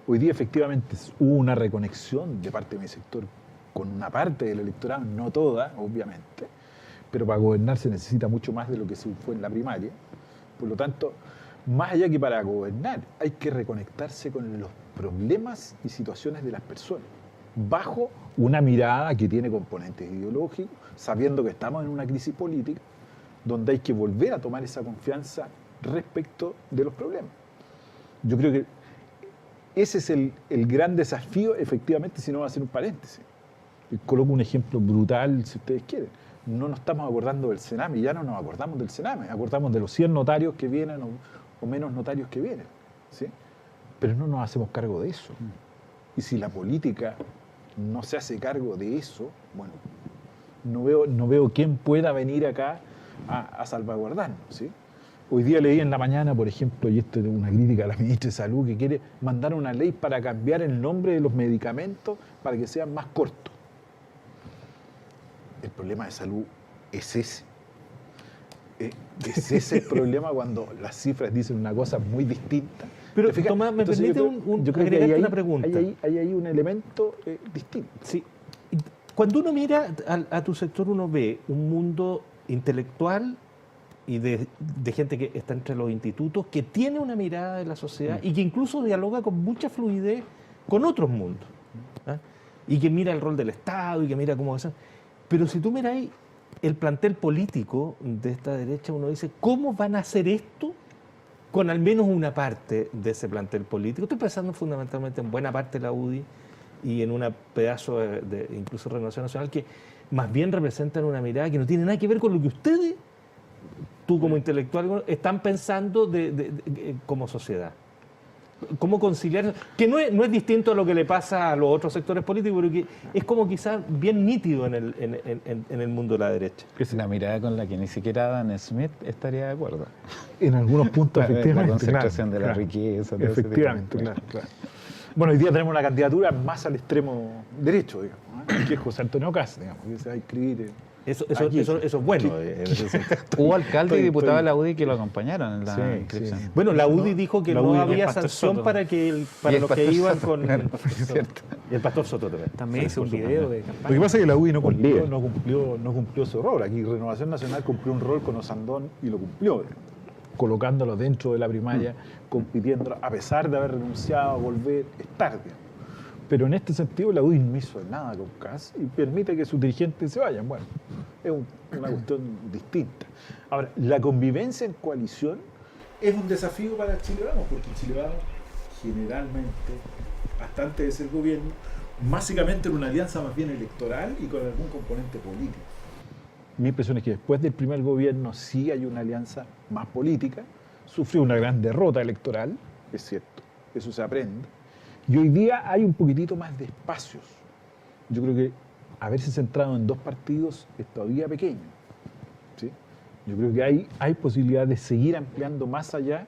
Hoy día efectivamente hubo una reconexión de parte de mi sector con una parte del electorado, no toda, obviamente, pero para gobernar se necesita mucho más de lo que se fue en la primaria. Por lo tanto, más allá que para gobernar, hay que reconectarse con los problemas y situaciones de las personas, bajo una mirada que tiene componentes ideológicos, sabiendo que estamos en una crisis política, donde hay que volver a tomar esa confianza respecto de los problemas. Yo creo que ese es el gran desafío, efectivamente, si no va a ser un paréntesis. Y coloco un ejemplo brutal, si ustedes quieren. No nos estamos acordando del Sename, ya no nos acordamos del Sename, acordamos de los 100 notarios que vienen o menos notarios que vienen, ¿sí? Pero no nos hacemos cargo de eso. Y si la política no se hace cargo de eso, bueno, no veo quién pueda venir acá a salvaguardarnos, ¿sí? Hoy día leí en la mañana, por ejemplo, y esto es una crítica a la ministra de Salud, que quiere mandar una ley para cambiar el nombre de los medicamentos para que sean más cortos. El problema de salud es ese. Es ese el problema cuando las cifras dicen una cosa muy distinta. Pero, Tomás, me permite agregarte una pregunta. Hay ahí un elemento distinto. Sí. Cuando uno mira a tu sector, uno ve un mundo intelectual y de gente que está entre los institutos, que tiene una mirada de la sociedad y que incluso dialoga con mucha fluidez con otros mundos. Y que mira el rol del Estado y que mira cómo eso. Pero si tú miras ahí el plantel político de esta derecha, uno dice, ¿cómo van a hacer esto con al menos una parte de ese plantel político? Estoy pensando fundamentalmente en buena parte de la UDI y en un pedazo de incluso Renovación Nacional, que más bien representan una mirada que no tiene nada que ver con lo que ustedes, tú como intelectual, están pensando como sociedad. ¿Cómo conciliar? Que no es distinto a lo que le pasa a los otros sectores políticos, pero que es como quizás bien nítido en el mundo de la derecha. Es una mirada con la que ni siquiera Adam Smith estaría de acuerdo. En algunos puntos, efectivamente. La concentración de la riqueza. Efectivamente, claro. Bueno, hoy día tenemos una candidatura más al extremo derecho, digamos, que es José Antonio Kast, digamos, que se va a inscribir Aquí. eso es bueno. Hubo alcalde y diputado de estoy- la UDI que lo acompañaron en la Sí, inscripción. sí. Bueno, la UDI dijo que la no UDI y el había Pastor sanción Soto. para que Y para el los que Pastor iban Soto, con claro, es cierto. y el Pastor Soto también. También hizo un por video supuesto. de Lo que campaña. pasa es que la UDI no cumplió, líder. no cumplió su rol. Aquí Renovación Nacional cumplió un rol con Osandón y lo cumplió, colocándolo dentro de la primaria, compitiendo, a pesar de haber renunciado a volver, es tarde. Pero en este sentido la UDI no hizo nada con Kast y permite que sus dirigentes se vayan. Bueno, es una cuestión distinta. Ahora, la convivencia en coalición es un desafío para Chile Vamos, porque Chile Vamos generalmente, hasta antes de ser gobierno, básicamente en una alianza más bien electoral y con algún componente político. Mi impresión es que después del primer gobierno sí hay una alianza más política, sufrió una gran derrota electoral, es cierto, eso se aprende, y hoy día hay un poquitito más de espacios. Yo creo que haberse centrado en dos partidos es todavía pequeño, ¿sí? Yo creo que hay posibilidad de seguir ampliando más allá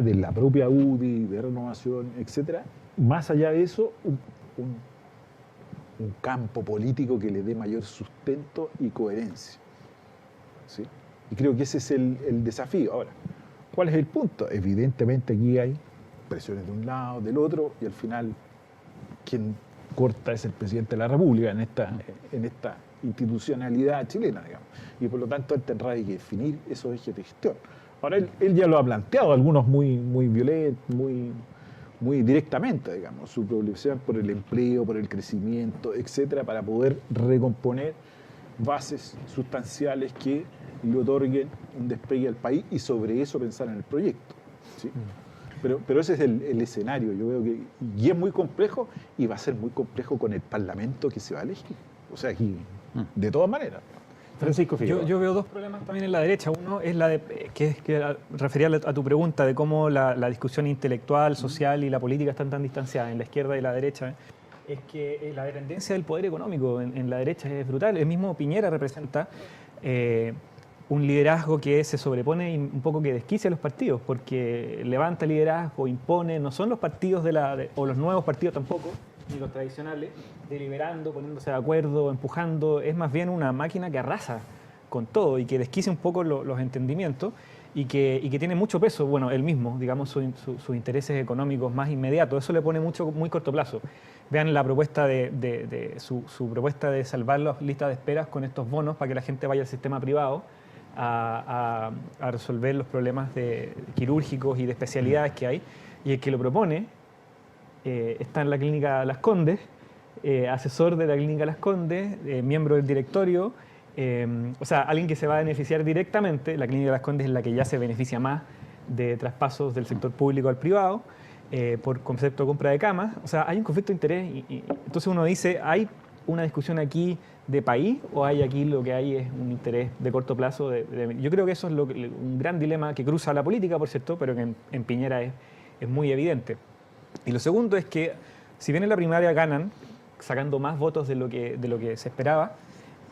de la propia UDI, de Renovación, etcétera, más allá de eso, un campo político que le dé mayor sustento y coherencia. ¿Sí? Y creo que ese es el desafío. Ahora, ¿cuál es el punto? Evidentemente aquí hay presiones de un lado, del otro, y al final quien corta es el presidente de la República en esta institucionalidad chilena, digamos. Y por lo tanto él tendrá que definir esos ejes de gestión. Ahora él ya lo ha planteado, algunos muy violentos, muy directamente, digamos, su preocupación por el empleo, por el crecimiento, etcétera, para poder recomponer bases sustanciales que le otorguen un despegue al país y sobre eso pensar en el proyecto. ¿Sí? Pero ese es el escenario, yo veo que y es muy complejo y va a ser muy complejo con el Parlamento que se va a elegir. O sea, aquí, de todas maneras. Francisco Figueroa. Yo veo dos problemas también en la derecha. Uno es la de, que refería a tu pregunta de cómo la discusión intelectual, social y la política están tan distanciadas en la izquierda y la derecha. Es que la dependencia del poder económico en la derecha es brutal. El mismo Piñera representa un liderazgo que se sobrepone y un poco que desquicia a los partidos, porque levanta liderazgo, impone, no son los partidos o los nuevos partidos tampoco, ni los tradicionales, deliberando, poniéndose de acuerdo, empujando. Es más bien una máquina que arrasa con todo y que desquicia un poco los entendimientos y que tiene mucho peso. Bueno, él mismo, digamos, sus intereses económicos más inmediatos, eso le pone muy corto plazo. Vean la propuesta su propuesta de salvar las listas de esperas con estos bonos para que la gente vaya al sistema privado a resolver los problemas quirúrgicos y de especialidades que hay. Y el que lo propone está en la clínica Las Condes, asesor de la clínica Las Condes, miembro del directorio, o sea, alguien que se va a beneficiar directamente. La clínica Las Condes es la que ya se beneficia más de traspasos del sector público al privado, por concepto de compra de camas. O sea, hay un conflicto de interés y entonces uno dice, ¿hay una discusión aquí de país o hay aquí lo que hay es un interés de corto plazo? Yo creo que eso es un gran dilema que cruza la política, por cierto, pero que en Piñera es muy evidente. Y lo segundo es que, si bien en la primaria ganan, sacando más votos de lo que se esperaba,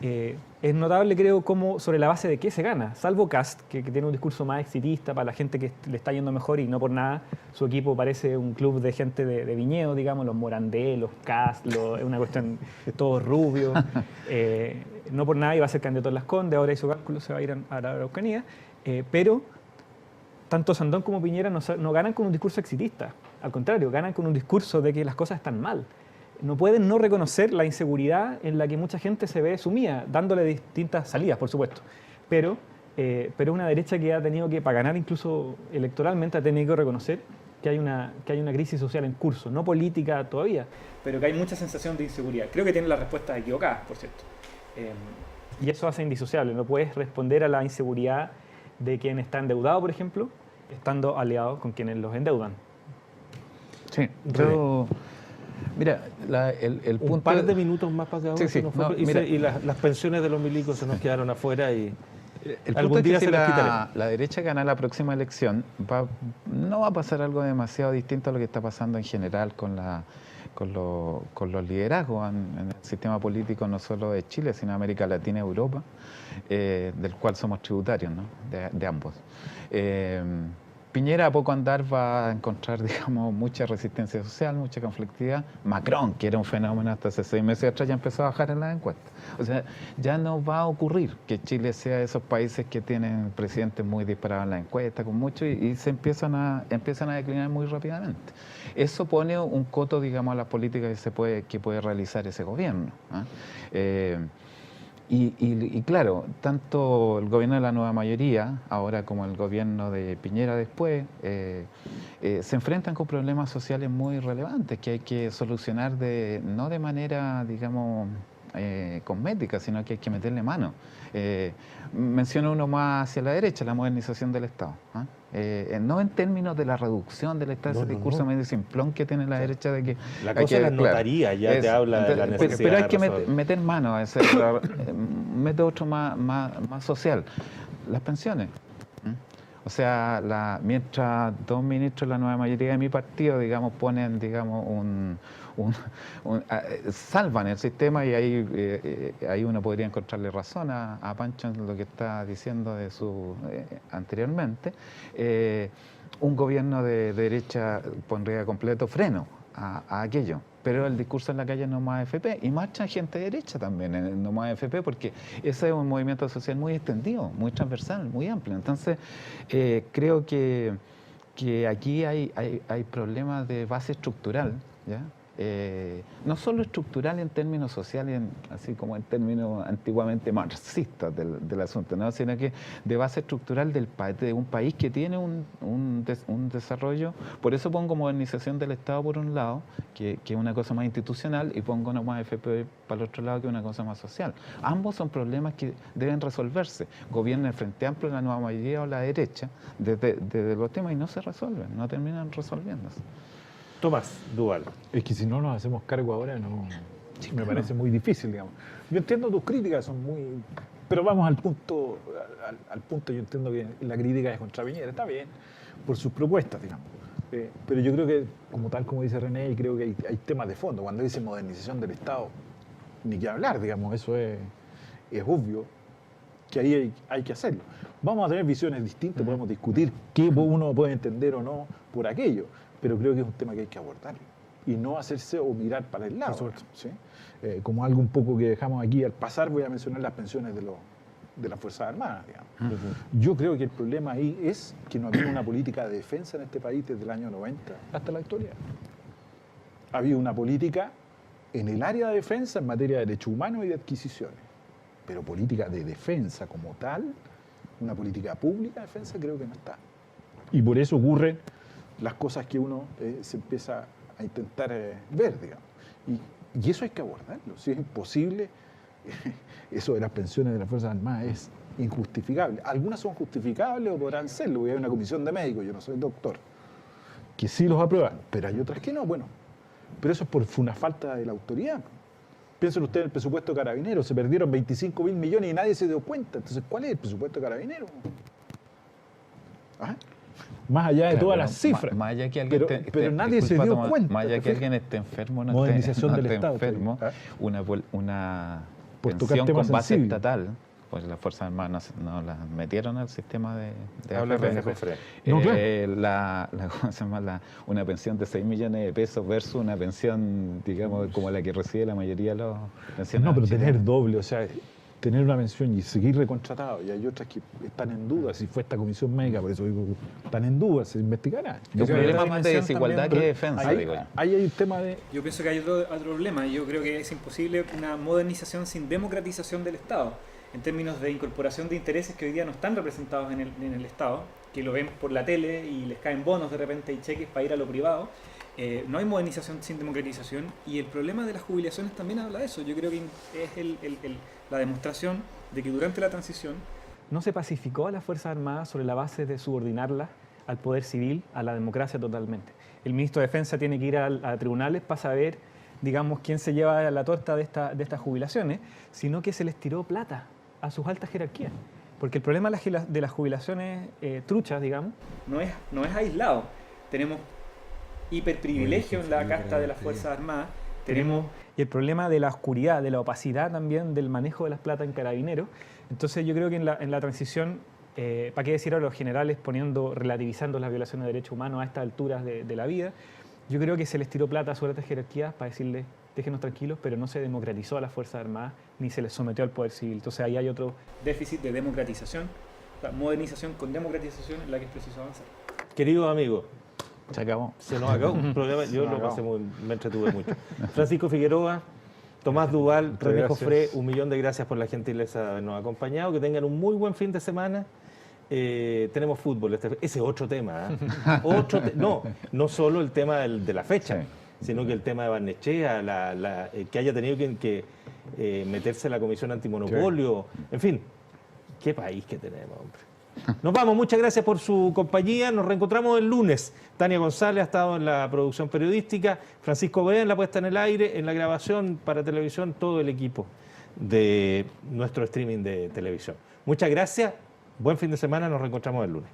es notable, creo, cómo sobre la base de qué se gana. Salvo Kast, que tiene un discurso más exitista para la gente que le está yendo mejor y no por nada. Su equipo parece un club de gente de viñedo, digamos, los Morandé, los Kast, es una cuestión, todos rubios. No por nada iba a ser candidato en Las Condes, ahora hizo cálculos, se va a ir a la Araucanía. Pero tanto Sandón como Piñera no ganan con un discurso exitista. Al contrario, ganan con un discurso de que las cosas están mal. No pueden no reconocer la inseguridad en la que mucha gente se ve sumida, dándole distintas salidas, por supuesto. Pero una derecha que ha tenido que, para ganar incluso electoralmente, ha tenido que reconocer que hay una crisis social en curso, no política todavía, pero que hay mucha sensación de inseguridad. Creo que tienen las respuestas equivocadas, por cierto. Y eso hace indisociable. No puedes responder a la inseguridad de quien está endeudado, por ejemplo, estando aliado con quienes los endeudan. Sí, yo... Mira, el punto... Un par de minutos más para cada uno. Sí, no, y las pensiones de los milicos se nos quedaron afuera y el algún punto día es que se si las quitaremos. la derecha gana la próxima elección, no va a pasar algo demasiado distinto a lo que está pasando en general con los liderazgos en el sistema político, no solo de Chile, sino de América Latina y Europa, del cual somos tributarios, ¿no? de ambos. Piñera a poco andar va a encontrar, digamos, mucha resistencia social, mucha conflictividad. Macron, que era un fenómeno hasta hace 6 meses atrás, ya empezó a bajar en las encuestas. O sea, ya no va a ocurrir que Chile sea de esos países que tienen presidentes muy disparados en las encuestas, con mucho, y se empiezan a declinar muy rápidamente. Eso pone un coto, digamos, a las políticas que puede realizar ese gobierno, ¿eh? Y claro, tanto el gobierno de la nueva mayoría, ahora como el gobierno de Piñera después, se enfrentan con problemas sociales muy relevantes que hay que solucionar no de manera, digamos, cosmética, sino que hay que meterle mano. Menciono uno más hacia la derecha, la modernización del Estado. No en términos de la reducción del Estado, ese discurso medio simplón que tiene la derecha de que... La cosa de las notarías ya te habla de la necesidad. Pero hay que meter mano a ese método otro más social. Las pensiones. O sea, mientras 2 ministros de la nueva mayoría de mi partido, digamos, ponen, digamos, salvan el sistema, y ahí uno podría encontrarle razón a Pancho en lo que está diciendo anteriormente. Un gobierno de derecha pondría completo freno a aquello. Pero el discurso en la calle es no más AFP, y marcha gente de derecha también en el no más AFP, porque ese es un movimiento social muy extendido, muy transversal, muy amplio. Entonces, creo que aquí hay problemas de base estructural, ¿ya? No solo estructural en términos sociales, así como en términos antiguamente marxistas del asunto, ¿no? Sino que de base estructural de un país que tiene un desarrollo. Por eso pongo modernización del Estado por un lado, que es una cosa más institucional, y pongo no más AFP para el otro lado, que es una cosa más social. Ambos son problemas que deben resolverse. Gobierna el Frente Amplio, la nueva mayoría o la derecha, desde los temas, y no se resuelven, no terminan resolviéndose. Tomás Duval. Es que si no nos hacemos cargo ahora, me parece muy difícil, digamos. Yo entiendo tus críticas, son muy... Pero vamos al punto, yo entiendo que la crítica es contra Piñera, está bien, por sus propuestas, digamos. Pero yo creo que, como dice René, y creo que hay temas de fondo. Cuando dice modernización del Estado, ni que hablar, digamos, eso es obvio que ahí hay que hacerlo. Vamos a tener visiones distintas, podemos discutir qué uno puede entender o no por aquello, pero creo que es un tema que hay que abordar y no hacerse o mirar para el lado, ¿sí? Como algo un poco que dejamos aquí al pasar, voy a mencionar las pensiones de las Fuerzas Armadas, digamos. Yo creo que el problema ahí es que no había una política de defensa en este país desde el año 90 hasta la actualidad. Había una política en el área de defensa en materia de derechos humanos y de adquisiciones, pero política de defensa como tal, una política pública de defensa, creo que no está. Y por eso ocurren las cosas que uno se empieza a intentar ver, digamos. Y eso hay que abordarlo. Si es imposible, eso de las pensiones de las Fuerzas Armadas es injustificable. Algunas son justificables o podrán serlo, porque hay una comisión de médicos, yo no soy doctor, que sí los aprueban, pero hay otras que no. Bueno, pero eso es por una falta de la autoridad. Piensen ustedes en el presupuesto de Carabineros, se perdieron 25.000 millones y nadie se dio cuenta. Entonces, ¿cuál es el presupuesto de Carabineros? ¿Ah? Más allá de todas las cifras. Más allá que alguien pero nadie se dio cuenta. Más allá que alguien esté enfermo, no modernización del esté Estado, enfermo, ¿ah? una por pensión con base sensible. estatal, pues las Fuerzas Armadas no las metieron al sistema de Habla AFP. René Cofré. ¿Cómo se llama? Una pensión de 6 millones de pesos versus una pensión, digamos, como la que recibe la mayoría de los pensionados. No, pero chilenos. tener doble, o sea, tener una pensión y seguir recontratado, y hay otras que están en duda, si fue esta comisión médica, por eso digo, están en duda, se investigará. Es un problema más de desigualdad que de defensa, digo yo. Ahí hay un tema de... Yo pienso que hay otro problema. Yo creo que es imposible una modernización sin democratización del Estado, en términos de incorporación de intereses que hoy día no están representados en el Estado, que lo ven por la tele y les caen bonos de repente y cheques para ir a lo privado. No hay modernización sin democratización, y el problema de las jubilaciones también habla de eso. Yo creo que es la demostración de que durante la transición No se pacificó a las Fuerzas Armadas sobre la base de subordinarlas al poder civil, a la democracia totalmente. El ministro de Defensa tiene que ir a tribunales para saber, digamos, quién se lleva la torta de estas jubilaciones, sino que se les tiró plata a sus altas jerarquías. Porque el problema de las jubilaciones truchas, digamos, no es aislado. Tenemos hiperprivilegio en la casta de las Fuerzas Armadas. y el problema de la oscuridad, de la opacidad también del manejo de las plata en Carabineros. Entonces yo creo que en la transición ¿para qué decir a los generales relativizando las violaciones de derechos humanos a estas alturas de la vida? Yo creo que se les tiró plata sobre estas jerarquías para decirles, déjenos tranquilos, pero no se democratizó a las Fuerzas Armadas ni se les sometió al poder civil. Entonces ahí hay otro Déficit de democratización, la modernización con democratización en la que es preciso avanzar. Querido amigo, Se acabó. se nos acabó un programa, yo lo pasé me entretuve mucho. Francisco Figueroa, Tomás Duval, Muchas René gracias. Jofré, un millón de gracias por la gentileza de habernos acompañado, que tengan un muy buen fin de semana. Tenemos fútbol, ese es otro tema. No solo el tema de la fecha, Sí. sino que el tema de Barnechea, que haya tenido que meterse en la Comisión Antimonopolio, en fin, qué país que tenemos, hombre. Nos vamos, muchas gracias por su compañía, nos reencontramos el lunes. Tania González ha estado en la producción periodística, Francisco Bea en la puesta en el aire, en la grabación para televisión, todo el equipo de nuestro streaming de televisión. Muchas gracias, buen fin de semana, nos reencontramos el lunes.